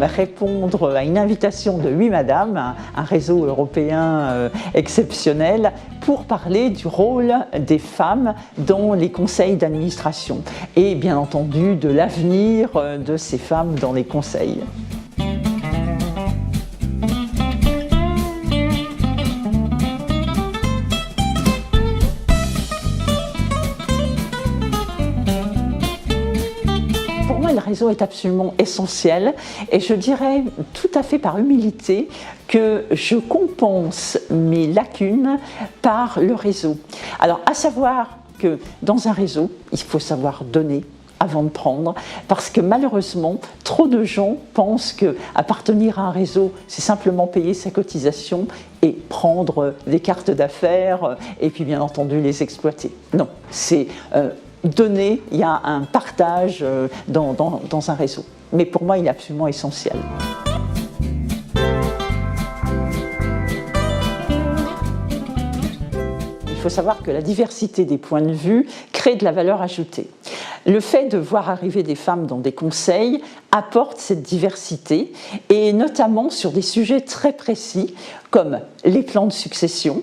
répondre à une invitation de Oui Madame, un réseau européen exceptionnel, pour parler du rôle des femmes dans les conseils d'administration et bien entendu de l'avenir de ces femmes dans les conseils. Le réseau est absolument essentiel et je dirais tout à fait par humilité que je compense mes lacunes par le réseau. Alors, à savoir que dans un réseau, il faut savoir donner avant de prendre, parce que malheureusement, trop de gens pensent qu'appartenir à un réseau, c'est simplement payer sa cotisation et prendre des cartes d'affaires et puis bien entendu les exploiter. Non, c'est donner, il y a un partage dans un réseau. Mais pour moi, il est absolument essentiel. Il faut savoir que la diversité des points de vue crée de la valeur ajoutée. Le fait de voir arriver des femmes dans des conseils apporte cette diversité, et notamment sur des sujets très précis comme les plans de succession.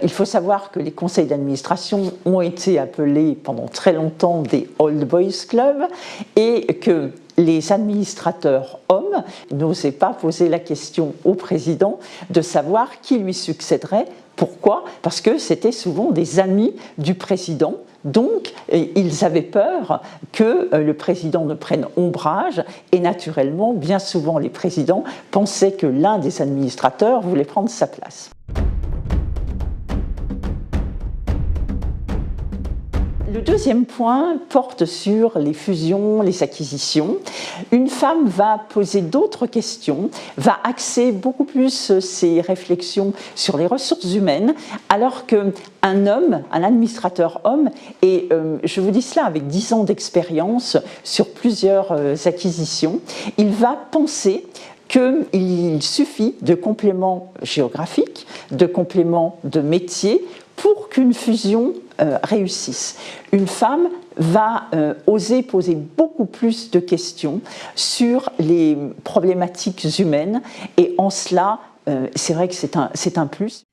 Il faut savoir que les conseils d'administration ont été appelés pendant très longtemps des Old Boys Club et que les administrateurs hommes n'osaient pas poser la question au président de savoir qui lui succéderait. Pourquoi ? Parce que c'était souvent des amis du président. Donc, ils avaient peur que le président ne prenne ombrage et naturellement, bien souvent, les présidents pensaient que l'un des administrateurs voulait prendre sa place. Le deuxième point porte sur les fusions, les acquisitions. Une femme va poser d'autres questions, va axer beaucoup plus ses réflexions sur les ressources humaines, alors qu'un homme, un administrateur homme, et je vous dis cela avec 10 ans d'expérience sur plusieurs acquisitions, il va penser qu'il suffit de compléments géographiques, de compléments de métiers pour qu'une fusion réussisse. Une femme va oser poser beaucoup plus de questions sur les problématiques humaines et en cela, c'est vrai que c'est un plus.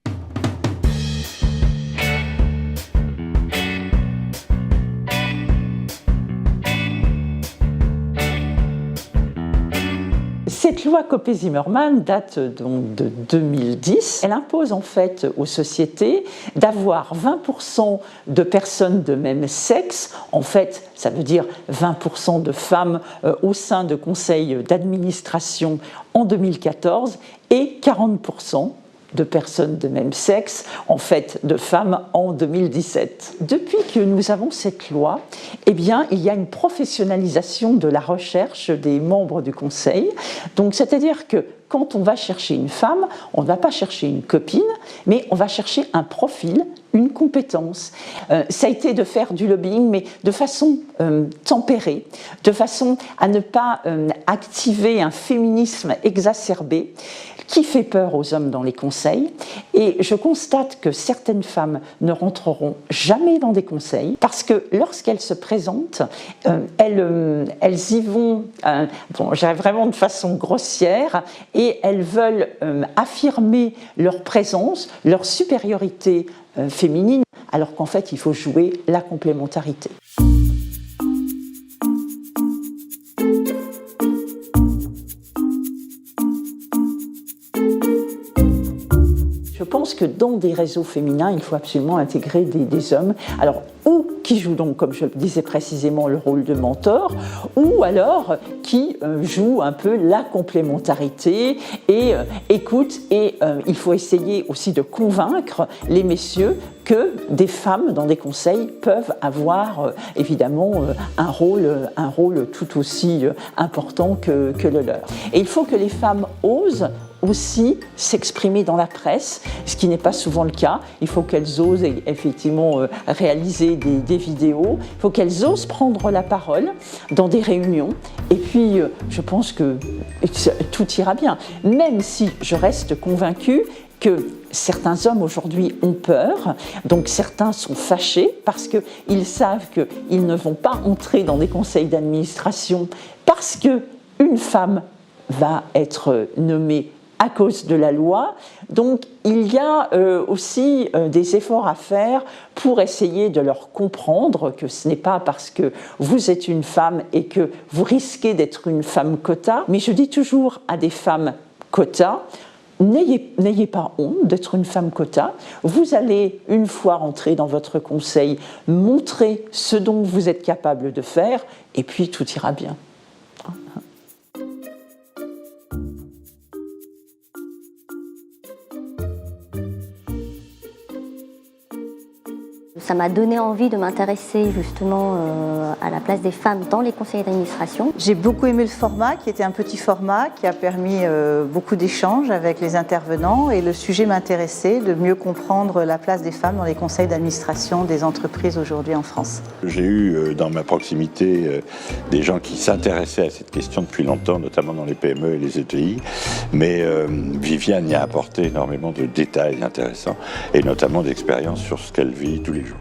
Cette loi Copé-Zimmermann date donc de 2010. Elle impose en fait aux sociétés d'avoir 20% de personnes de même sexe. En fait, ça veut dire 20% de femmes au sein de conseils d'administration en 2014 et 40% de personnes de même sexe, en fait de femmes en 2017. Depuis que nous avons cette loi, eh bien, il y a une professionnalisation de la recherche des membres du Conseil. Donc, c'est-à-dire que quand on va chercher une femme, on ne va pas chercher une copine, mais on va chercher un profil, une compétence. Ça a été de faire du lobbying, mais de façon tempérée, de façon à ne pas activer un féminisme exacerbé qui fait peur aux hommes dans les conseils. Et je constate que certaines femmes ne rentreront jamais dans des conseils parce que lorsqu'elles se présentent, elles y vont, vraiment de façon grossière, et elles veulent affirmer leur présence, leur supériorité féminine, alors qu'en fait, il faut jouer la complémentarité. Je pense que dans des réseaux féminins, il faut absolument intégrer des hommes, alors ou qui jouent donc, comme je le disais précisément, le rôle de mentor, ou alors qui jouent un peu la complémentarité et écoutent. Et il faut essayer aussi de convaincre les messieurs que des femmes dans des conseils peuvent avoir évidemment un rôle tout aussi important que le leur. Et il faut que les femmes osent aussi s'exprimer dans la presse, ce qui n'est pas souvent le cas. Il faut qu'elles osent effectivement réaliser des vidéos, il faut qu'elles osent prendre la parole dans des réunions, et puis je pense que tout ira bien, même si je reste convaincue que certains hommes aujourd'hui ont peur, donc certains sont fâchés parce qu'ils savent qu'ils ne vont pas entrer dans des conseils d'administration parce qu'une femme va être nommé à cause de la loi. Donc il y a aussi des efforts à faire pour essayer de leur comprendre que ce n'est pas parce que vous êtes une femme et que vous risquez d'être une femme quota. Mais je dis toujours à des femmes quota, n'ayez pas honte d'être une femme quota. Vous allez, une fois rentrée dans votre conseil, montrer ce dont vous êtes capable de faire et puis tout ira bien. Ça m'a donné envie de m'intéresser justement à la place des femmes dans les conseils d'administration. J'ai beaucoup aimé le format, qui était un petit format, qui a permis beaucoup d'échanges avec les intervenants, et le sujet m'intéressait de mieux comprendre la place des femmes dans les conseils d'administration des entreprises aujourd'hui en France. J'ai eu dans ma proximité des gens qui s'intéressaient à cette question depuis longtemps, notamment dans les PME et les ETI, mais Viviane y a apporté énormément de détails intéressants et notamment d'expérience sur ce qu'elle vit tous les jours.